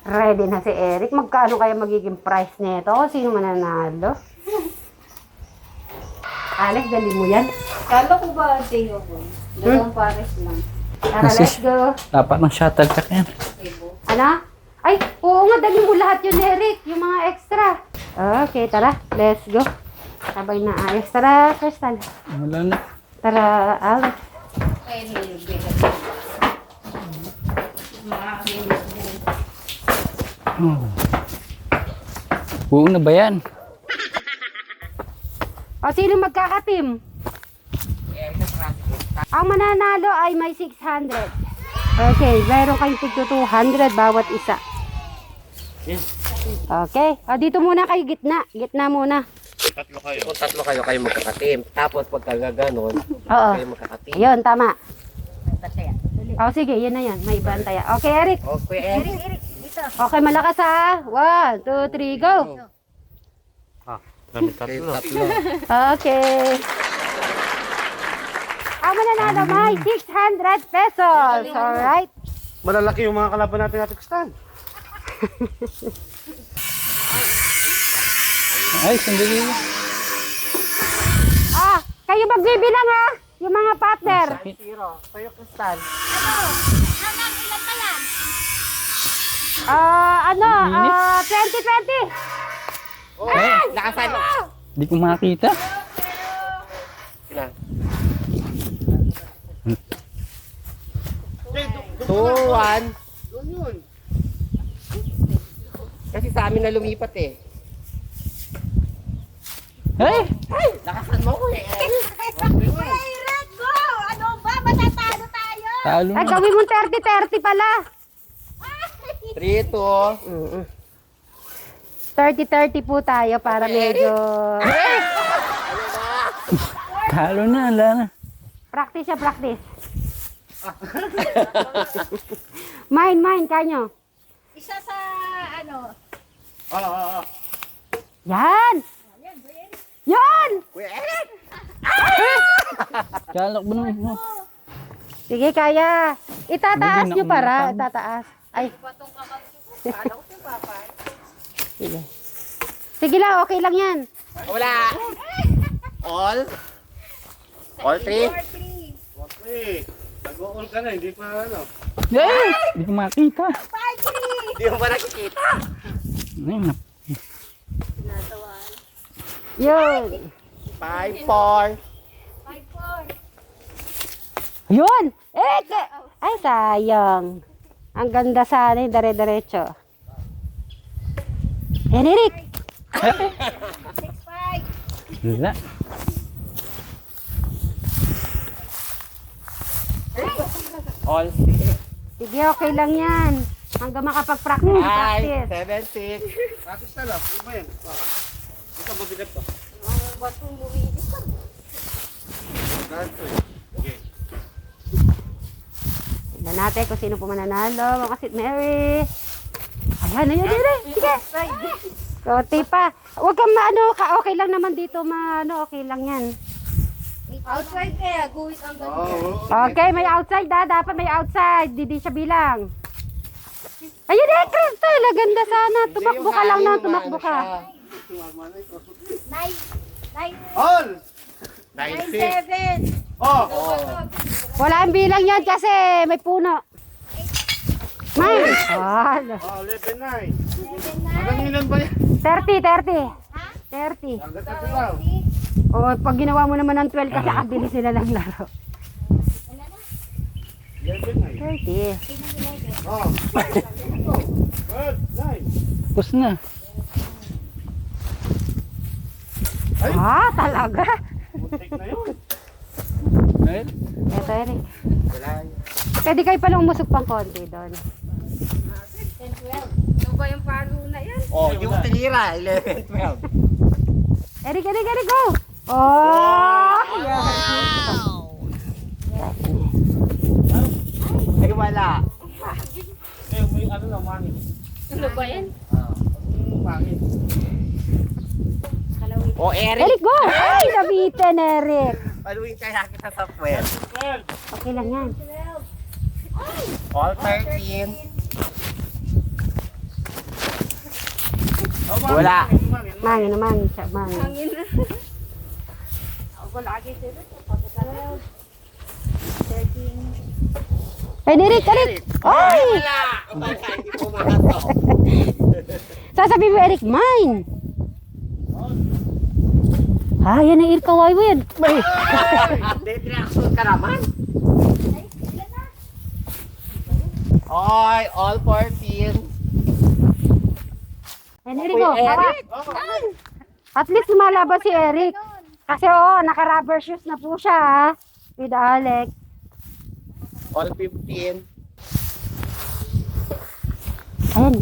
Ready na si Eric. Magkano kaya magiging price nito? Sino mananalo? Alex, dali mo yan. Kala ko ba tayo ko? Dalawang pares lang. Tara, let's go. Dapat ng shuttlecock yan. Ano? Ay, oo nga, dali mo lahat yun, Eric. Yung mga extra. Okay, tara. Let's go. Sabay na ayos. Tara, Crystal. Wala na. Tara, Alex. Ay, nilibigay. Mga Oh. Buong na ba yan? O, sino magkakatim? Ang mananalo ay may 600. Okay, meron kayong tigto 200 bawat isa. Okay, o, dito muna kayo gitna. Gitna muna. Kung tatlo kayo magkakatim. Tapos pagka gano'n, Oo. kayo magkakatim. Ayun, tama. O, sige, yun na yan. May bantaya. Okay, Eric. Okay, Eric. Okay, malakas ha. 1, 2, 3, go. Kayo tatlo. Okay. Ang mananalo may 600 pesos. Alright. Malalaki yung mga kalaban natin natin Stan. Ay, sandali. Ah, kayo magbibilang ha. Yung mga partner. Kayo, Kristal. Ano? 2020. Ay, Lakasan mo. di ko makita. Ilan? 2, 1. Kasi sa amin na lumipat eh. Ay! Lakasan mo ko eh. Red go! Ano ba? Matatalo tayo! Talo Ay, na. gawin mo 30-30 pala. 3, 2. 30-30 po tayo para medyo... Talo na, wala na. Practice siya, practice. Mine, kanyo. Isa sa ano? Yan! Yan! Kuya Eric! Kalak ba naman mo? Sige, kaya. Itataas Hindi na nyo para. umatang. Itataas. Ay. Sige. Sige lang, okay lang yan. Wala. All? All 3? Okay. Nag-all ka na, hindi pa ano. Ay! Di ko makita. Hindi mo ba nakikita? Ay, Yun. 5, 4. Yun! Ay, sayang. Ang ganda sana yung dare-derecho. Yan, Eric. wala. All Sige, okay lang yan. Hanggang makapag-practice. 5, Practice. 7, 6. Tapos na lang, ano ba yan? Ito, mabigat to. Okay. Tignan natin kung sino po mananalo. Mga St. Mary. Ayan, ayan. Sige. Konti pa. Huwag kang okay lang naman dito. Okay lang yan. Outside kaya, guhit ang ganda. Okay, may outside Dapat may outside. Di siya bilang. Ayun eh, Crystal. Ganda sana. Tumakbo ka lang na. Tumakbo ka. 9, All! 9, 7. Oh! Wala ang bilang yan kasi may puno. May. Oh, 11, 9. Hanggang ilan ba yan? 30. 30. Hanggang 30 daw. O, pag ginawa mo naman ng 12 kasi kabilis nila lang laro. 11, 30. 9. Oh. Good, 9. Tapos na. Talaga? Muntik na yun. Ay, Eto, Eric. Wala. Pwede kayo palang umusog pang konti doon. 10, 12. Ano ba yung paro na yan? Oh, yung tira, 11, 12. Eric, go! Oh! Ay, wala. Eh, may ano lang, mani. Ano ba yan? Pangit. Oh, Eric. Eric, go! Ay, nabitin, Eric. Paluin kaya kita sa puwet. Okay lang yan. All 13. Wala. Mangin na mangin siya, mangin. Hangin na. Ako lagi sila. 13. Ay, Eric, Eric! Ay! Wala. Hindi po makato. Sasabihin mo, Eric, mine! Ah, yan ang irkaway mo yan. Dead reaction ka naman. Oy, all 14. Ay, Eric, oh, Eric. At least lumalaban si Eric. Kasi naka-rubber shoes na po siya, ha? With Alex. All 15. Ayan.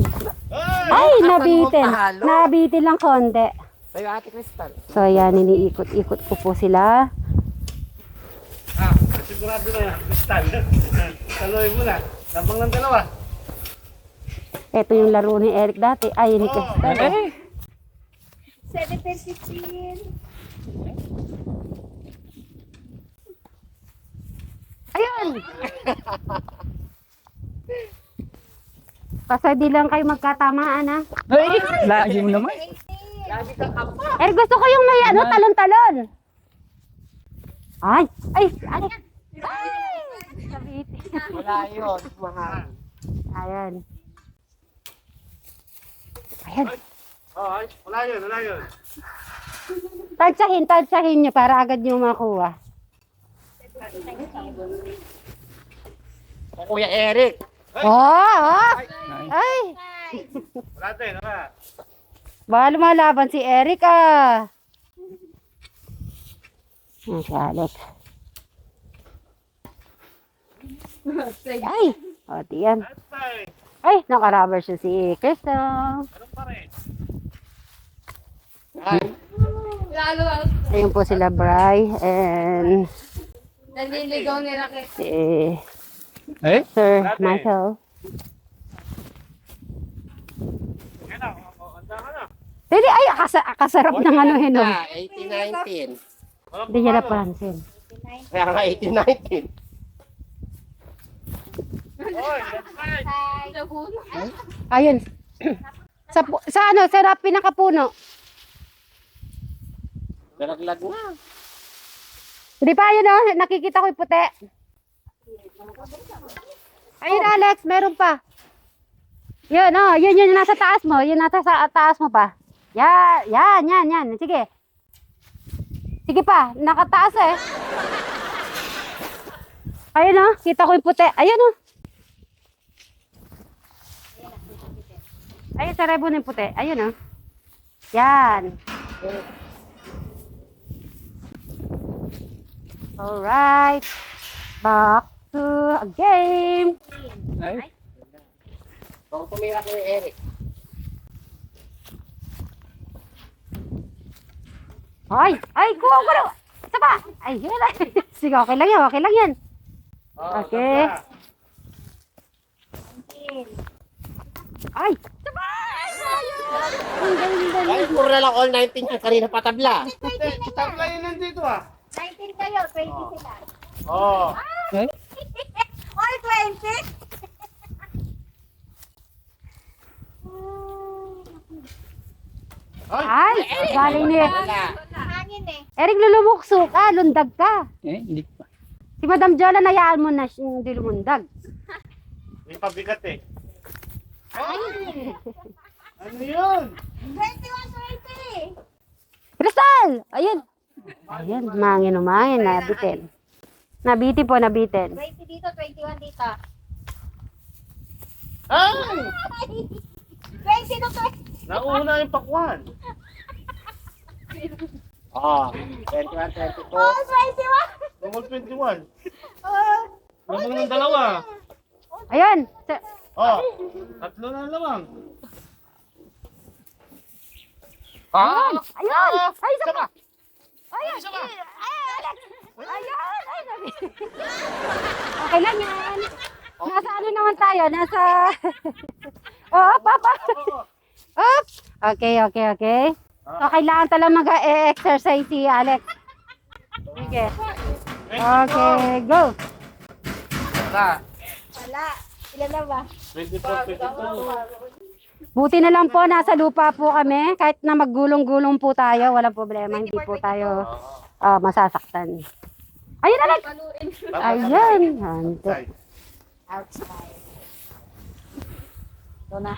Ay, nabitin. Mahalo. Nabitin lang konti. Sa'yo, Ate Crystal. So, ayan, iniikot-ikot ko po sila. Sigurado na yan. Kristal. Taloy mo na. Labang ng dalawa. Ito yung laro ni Eric dati. Ay, ni Crystal. Eh, 17, 15. Ayun! Basta di lang kayo magkatamaan, ha? ay, lagi mo naman. Lagi ka kapa. Eric, gusto ko yung may talon-talon. Ay! Ay! Ay! Ay! Nabitin. Wala yun. Mahal. Ayan. Ayan. Oh, ay, wala yun, wala yun. Tansyahin nyo para agad nyo makuha. O Kuya Eric. Oh! Ay! Wala din, wala. Baka lumalaban si Eric, ah. Ayan si Alex. Ay! O, tiyan. Ay, Ay, naka-rubber siya si Crystal. anong pa rin? Ay, Lalo ako. Ayun po sila, Bri, and Naliligaw ni Raquel. si Eh, Sir Michael. Yan na, handa ka na. Dili, ay, akasarap ng ano, hinom. 18-19. Hindi niya napansin. Kaya nga 18-19. Oy, that's right. Hi. Lagun. Ayun. Sa pinakapuno. Nalaglag na. Hindi pa, ayun, oh, nakikita ko yung puti. Ayun, Alex, meron pa. Yun, oh, yun yung nasa taas mo. Yun nasa taas mo pa. Yan. Sige. Sige pa, nakataas eh. Ayun, oh, kita ko yung puti. Ayun, oh. Ayun, sa rebo ng puti. Ayun, oh. Yan. Alright. Back to a game. ay, Kung tumira Kuya Eric. Ay, kuha ko na. Isa pa. Ay, yun lang. Sige, okay lang yan. Oh, Okay. handa. Ay, isa pa. Ay, sayang. Ang galing. Ay, puro na lang all 19 ka. Kanina pa tabla. Tabla yun nandito ah. 19 kayo, 20 sila. Oh. eh, Or 20? Ay, galing ni Wala. Hangin eh. Eric, lulumukso ka. Lundag ka. hindi pa. Si Madam Jola, nayaan mo na siyang hindi lumundag. May pabigat eh. Ano yun? 21, 20! Crystal! Ayun. Ayun, umangin. Nabitin. Nabitin. 20 dito, 21 dito. Ay! 20 to 20. Nauna yung pakwan. Oh, 21, 22. Oh, 21! Bangol 21. Oh, Labang ng dalawa. Ayun. Oh, tatlo na lamang. Ayun. Ay, isa pa. Ayun! Isa pa! Ayun. Ay, nabitin. Okay lang yan. Nasa ano naman tayo? Nasa... Oh, papa. Oops! Okay. So, kailangan talaga mag-exercise si Alex. Sige. Okay, go! Wala. wala. Ilan na ba? 24, 22. Buti na lang po, nasa lupa po kami. Kahit na maggulong-gulong po tayo, walang problema. Hindi po tayo masasaktan. Ayun, Alex! Ayan. Hante. Outside. Ito na.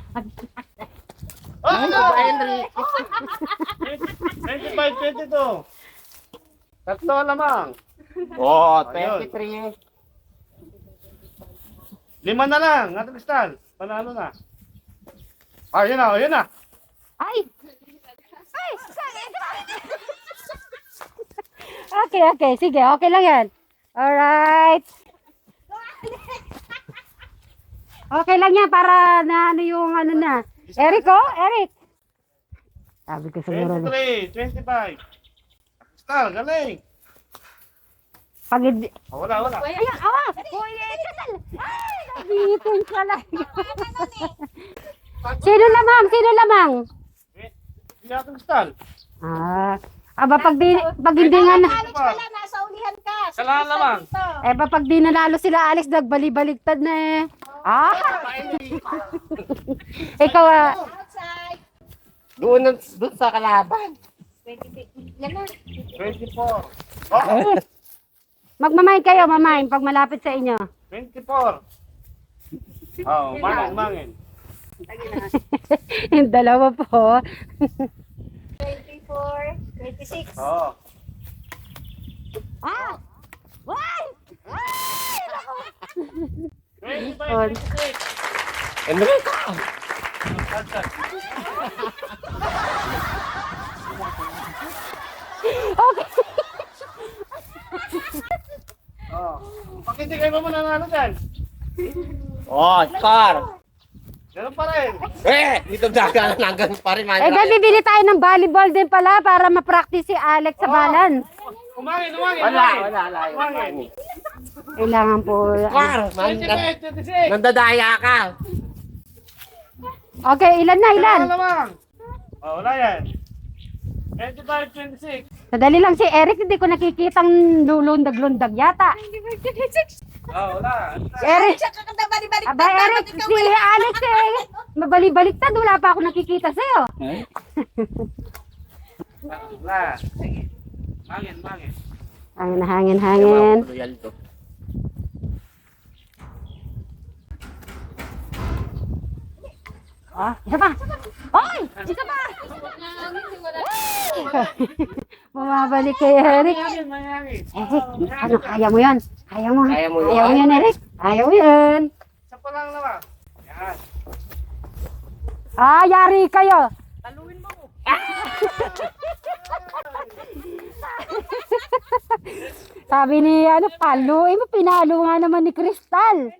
Oh, Henry. 25, 22. Tatlo lamang. Oh, Ayun. 23. 5 na lang, Ate Cristal. Panalo na. Ah, yun na, yun na. Ay! Ay! Okay, okay. Sige, okay lang yan. Alright. Okay lang yan para na ano yung ano na. Eric, oh? Eric. Sabi ko siguro. 23, 25. Cristal, galing. Pag hindi... Oh, wala, wala. Ayan, awa! Uy, kasal! Ay, nabitin ka lang. Sino lamang? Sino lamang? Hindi Ate Cristal. Aba, pag hindi nga na... Alex, wala, nasa ulihan ka. Kailangan lamang. Eh, pag di nanalo sila, Alex, nagbali-baligtad na eh. Ikaw, Outside. Doon sa kalaban. 20. Yan na. 24. Oh, magmamain kayo, mamain, pag malapit sa inyo. 24. Oh, mangin, mangin. Yung dalawa po. 24. 26. Oh. Why? 25, 26. Enrico! Okay. Oh. Bakit hindi kayo mo nanalo dyan? Oh, score! Ganun pa rin. Dito dagan hanggang pa rin. Eh, bibili tayo ng volleyball din pala para ma-practice si Alex sa balance. Umangin, umangin. Wala. Umangin. Kailangan po. Score! 25, 26. Nandadaya ka. Okay, ilan na, ilan? Wala lamang. Oh, wala yan. 25, 26. Sadali lang si Eric, hindi ko nakikitang lulundag-lundag yata. Oh, wala. Si Eric, Siya kakanda balik-balik. aba Eric, si Alex eh. Mabali-baliktad, wala pa ako nakikita sa'yo. Ay, Wala. Mangin, mangin. Hangin, hangin, hangin. Loyal to. Isa pa. Hoy! Isa pa! Bumabalik kay Eric. Mangin, mangin. Eric, ano, kaya mo yan? Kaya mo. Kaya mo Kaya mo yan. yan, Eric. Kaya mo yan. Isa pa lang naman. Yan. Yari kayo. Taluin mo. Sabi ni, paluin mo, pinalo nga naman ni Crystal.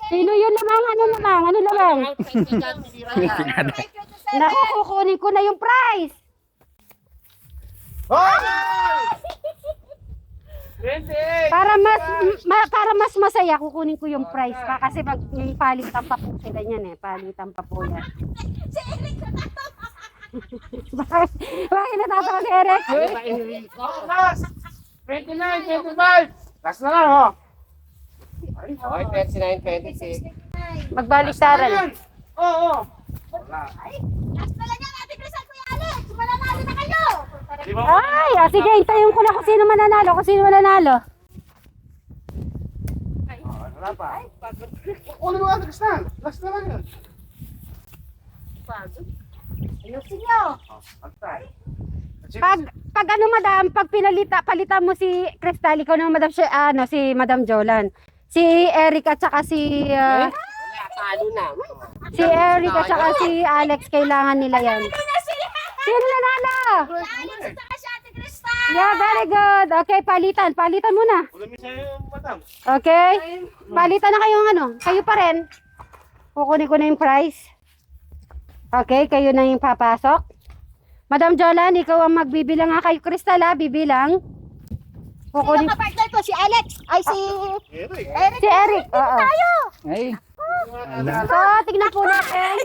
Sino yun lamang? Ano lamang? Ano lamang? Naku, kukunin ko na yung prize. Hoy! 28. Para mas masaya, kukunin ko yung prize pa. Kasi yung palitan pa po sila niyan eh. Palitan pa po yan. Bakit natatawa si Eric? Last. 29, 25. Last na lang, oh. Okay, 29, 26. Magbaliktaran. Oo. Wala. Last na lang yan, Ate Cristal, Kuya Alex. Mananalo na kayo. Di ba? Ay, sige, hintayin ko na kung sino mananalo. Kung sino mananalo. Wala pa. Ulo mo, Ate Cristal. Last na lang yun. Ayusin nyo. Antay. Pag ano madam, pag palitan mo si Crystal, ikaw naman madam, si Madam Jolan. Si Eric at saka si Wala, talo na. si Eric at saka si Alex, kailangan nila yan. Sino nanalo? Alex, saka si Ate Cristal. Yeah, very good. Okay, palitan muna. Ulo mo sa'yo, madam. Okay? Palitan na kayong kayo pa rin. Kukunin ko na yung prize. Okay, kayo na yung papasok. Madam Jolan, ikaw ang magbibilang nga kayo, Crystal bibilang. Sino Kukunin ka-partner ko? Si Alex. Ay, si Eric. Eric. si Eric. Oo. ay. So, tignan po natin.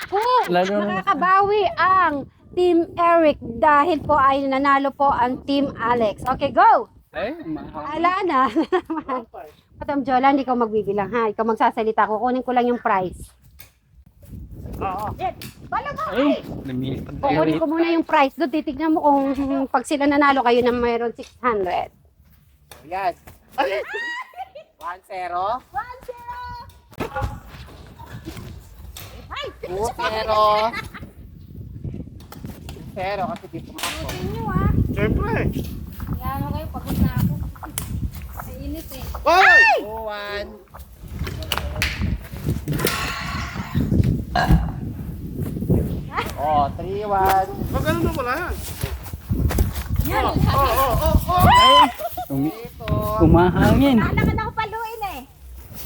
Kung Lalo na. makakabawi ang Team Eric dahil po ay nanalo po ang Team Alex. Okay, go! Ay, Ala na. Madam Jolan, ikaw magbibilang ha. Ikaw magsasalita. Kukunin ko lang yung prize. Oo. Ay, lumipad na Kukunin Eric. ko muna yung price doon. Titignan mo kung pag sila nanalo kayo na mayroon 600. Yan. 1-0. 2-0. 0 kasi di pumasok. Siyempre. Kaya ano kayo, pagod na ako. Ay, init eh. Hoy! 2-1. Oh, 3-1. Magkano na pala yan? Ay, Dito. kumahangin. Nalakad ako paluin eh.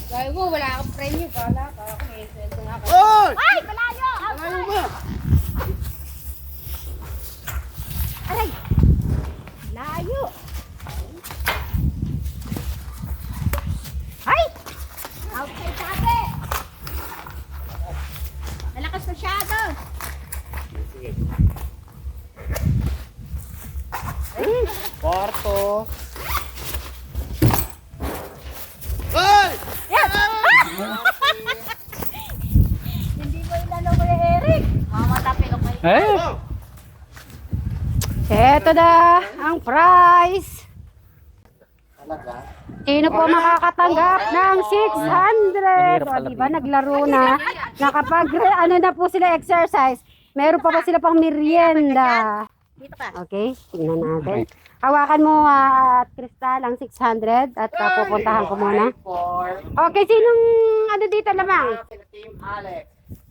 Sabi mo, wala akong premyo. Kala ka ako may sweldo nga ako. Hoy! Ay, malayo! Ano ba? Aray! Layo! Ay! Outside sabi! Malakas masyado! Porto. Hoy! Hindi mo inano ko yung Eric! Mamatapin ako kayo. Ay, Oh! Eto na ang prize. Talaga? Sino po makakatanggap ng 600? O, diba, naglaro na. Ano na po sila exercise. Meron pa sila pang merienda. Dito ka. Okay, tingnan natin. Hawakan mo at Crystal ang 600 at pupuntahan ko muna. 4. Okay, sinong ano dito lamang? Team Alex.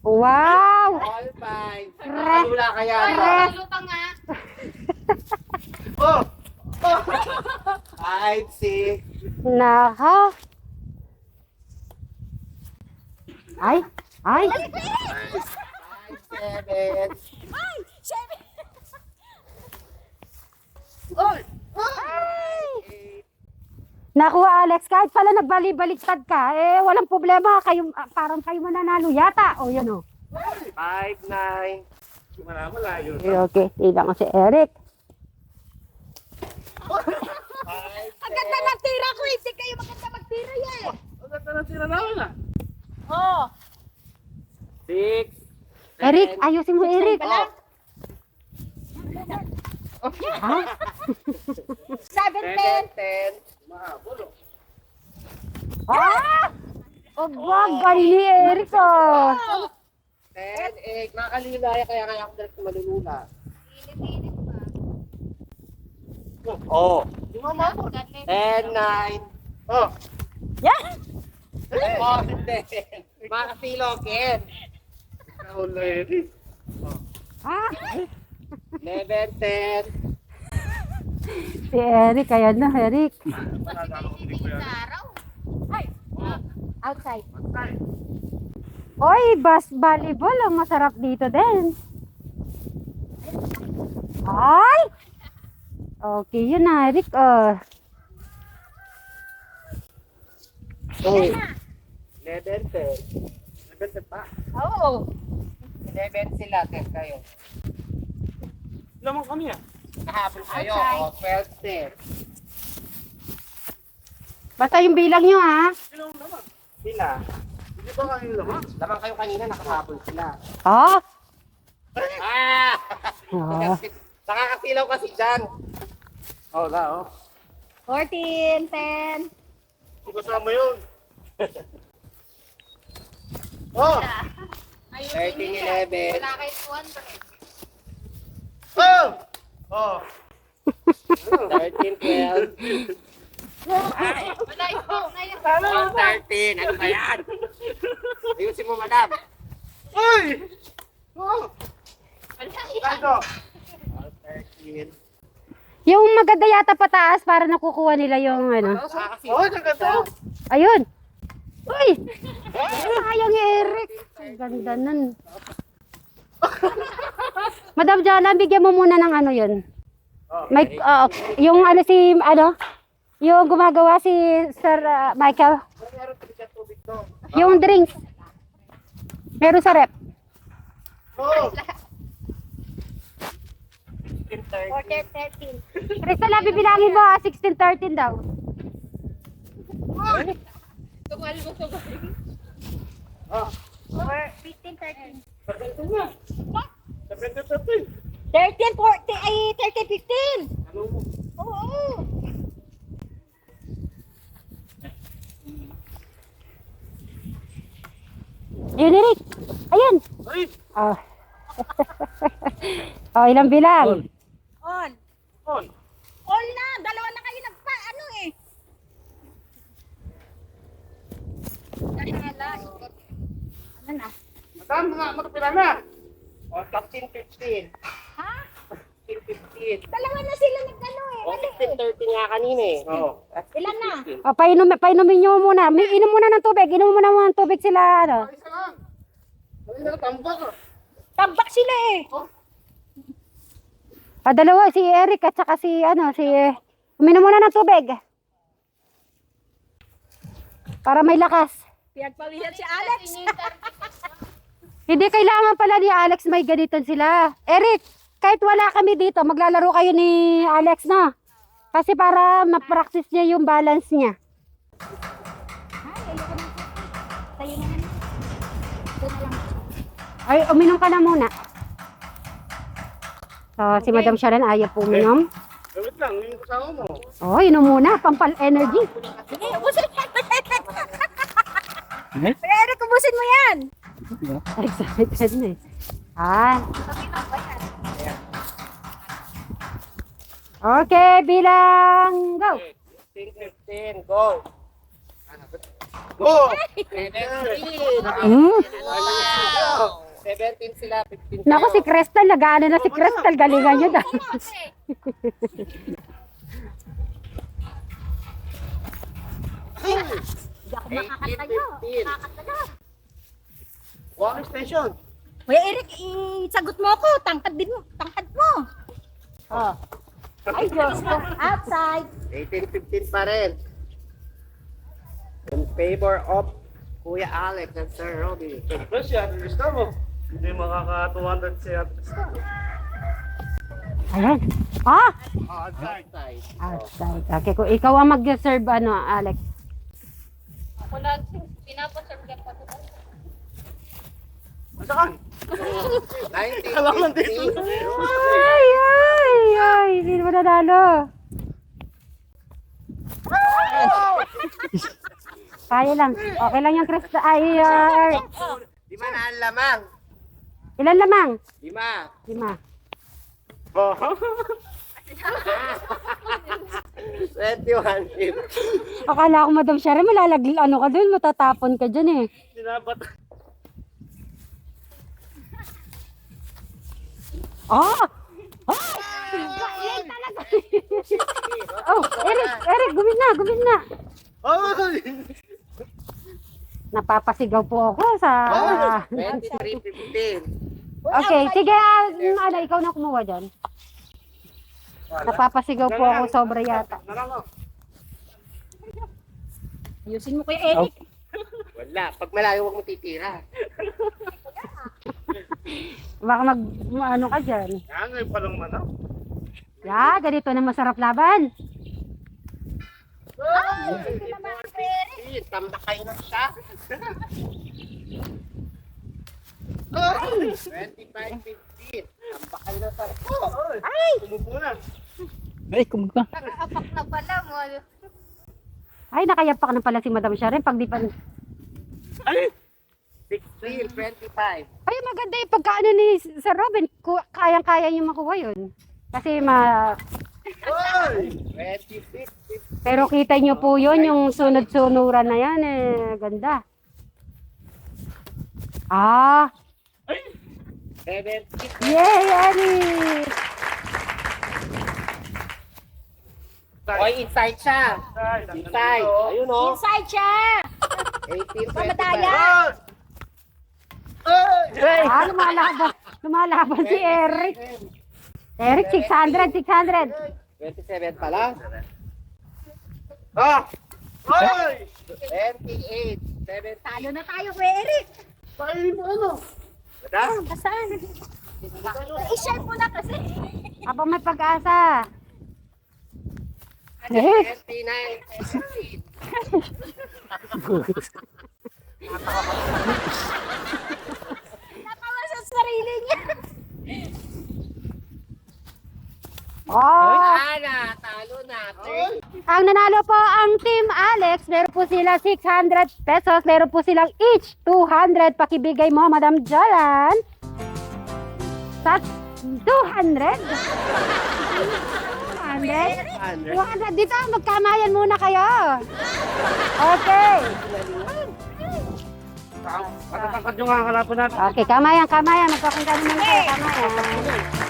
Wow! All 5. Pre. Wala kaya Pre. Lutang nga! Oh! 5, 6. Naka. Ay, ay. 5, 7. Hoy! Nakuha Alex, kahit pala nagbali-baliktad ka, eh walang problema, kayo, parang kayo mananalo yata. O yun o. 5, 9. Hindi mo na malayo. Okay, ilang ko si Eric. Ang ganda ng tira ko! Hindi kayo maganda magtira yan! Ang ganda na tira namin ah. Oo! 6. Eric, ayusin mo Eric. Ha? 7, 10! 10. Mahabol oh. Ah! O wag, galing ni Eric oh. 10, 8. Makakalilaya kaya ako direct malulula. Oh. Di mo mahabol. 10, 9. Oh! Oh, 10. Makasilo, Ken. Kahol na Eric. Ah, 11, 10. si Eric, ayan na Eric. Mananalo ko hindi ko yan. Outside. Ay! Oy, volleyball, ang masarap dito din. Ay! Okay, yun na Eric. Oh. 11, 10. 11 pa. Oo! 11 sila, 10 kayo. Lamang kami ah. Kahabol kayo. Outside. O, 12, 10. Basta yung bilang nyo ha. Ilang naman. Sila. Hindi ba kayo lamang? Lamang kayo kanina, nakahabol sila. Oh? Ah! Oh. Nakakasilaw kasi dyan. Oh, na oh. 14, 10. Kung kasama yun. Oh! 13, 11. Wala kayo 200. Oh! Oh! 13, 12. Wala ito. Ngayon. Oh, 13. Ano ba yan? Ayusin mo, madam. Ay! Oh! Wala Ito! Oh, 13. Yung maganda yata pataas para nakukuha nila yung ano. Oh, ang ganda! Ayun. Uy! Sayang Eric. Ang ganda nun. Madam Jana, bigyan mo muna ng ano yun. May, yung ano si, ano? Yung gumagawa si Sir Michael. Meron pa siya tubig to. Yung drinks. Meron sa rep. Oh! 14, 13. Crystal, bibilangin mo 16-13 daw. Tugal mo, tugal. Oh! 15, 13. Ito nga. 70-30. 13-40, ay 30-15. Ano mo? Oo. Ayun, Eric. Ayun. Ay! Oh. Oh, ilang bilang? On. On! All na. Dalawa na kayo nagpa, ano eh. Ano na? Madam, magkapila na! O, 15-15. Ha? 15-15. Dalawa na sila nag-ano eh. O, Mali eh. 15-30 nga kanina eh. Oo. Ilan na? Oh, painumin nyo muna. Inom muna ng tubig. Inom muna ng tubig sila, ano. Isa lang! Ay, nakatambak ah! Tambak sila eh. Dalawa, si Eric at saka si, ano, si... Uminom muna ng tubig. Para may lakas. Pinagpawisan si Alex. Hindi kailangan pala ni Alex may ganiton sila. Eric, kahit wala kami dito, maglalaro kayo ni Alex, no? Kasi para ma-practice niya yung balance niya. Tayo na lang. Doon na lang. Ay, uminom ka na muna. So, si Madam Sharon ayaw po uminom. Wait lang, yung kasama mo. Oh, inom muna, pampal energy. Sige, ubusin mo. Eh? Eric, ubusin mo yan. Excited na eh. Ah. Okay, bilang go. 15-15, go! Go! 17! Mm. 17 sila, 15 Naku, si Crystal, nag-ano na si Crystal, galingan niya dahil. Hindi ako makakatayo. 15. Makakatayo. Walking station. Kuya Eric, isagot mo ako. Tangkad din mo. Tangkad mo. Oh. Ay, Diyos ko. Outside. 18-15 pa rin. In favor of Kuya Alex and Sir Robby. Siyempre si Ate Cristal mo. Hindi makaka-200 si Ate Cristal. Ayan. Ah! Outside. Outside. Okay, kung ikaw ang mag-serve, ano, Alex. Ako lang, pinapaserve ka pa. Masakan? 19-15. Alam lang dito. Ay, ay, ay. Hindi mo nanalo. Kaya lang. Okay lang yung Crystal. Ay, Lima na ang lamang. ilan lamang? 5. 5. Oh. 21-15. Akala ko, Madam Sharon, malalagli, ano ka dun, matatapon ka dyan eh. Sinabat. Ah! Ah! Oh, Eric, gumin na. Oh! Napapasigaw po ako sa... 23-15. Okay, sige, ano, ikaw na kumuha dyan. Napapasigaw po ako, sobra yata. Narano? Ayusin mo Kuya Eric. Wala. Pag malayo, huwag mo titira. Baka ano ka dyan. Yan, ngayon pa lang ano. Ya, ganito na masarap laban. Tambak kayo na siya. 25-15. Tambak kayo na siya. Ay! Tumupo na. Ay, kumagpa. Apak na pala mo. Ay, nakayapak na pala si Madam Sharon. Pag di pa... 16-25. Ay, maganda yung pagkaano ni Sir Robin. Kayang-kaya niyo makuha yun. Kasi Ay! 20-15. Pero kita niyo po yun, yung sunod-sunuran na yan. Ganda. Ah! 17. Yay, Eric! Oy, inside siya. Inside. Ayun o. Inside siya. 18-25. Pamataya. Ay! Ah, lumalaban si Eric. Eric, 600. 27 pala. Ah! Ay! 28. 17. Talo na tayo Kuya Eric. Painin mo ano? Madam? Saan? I-share mo na kasi. Habang may pag-asa. Eric! 29. 17. Natawa siya Oh, Ana, talo natin. ang nanalo po ang Team Alex. Meron po sila 600 pesos. Meron po silang each 200. Pakibigay mo, Madam Jolan. Sa 200? 200? 200. Dito, magkamayan muna kayo. Okay. Matatangkad yung ang halapan natin. Okay, kamayan. Magpakinggan naman kayo, kamayan.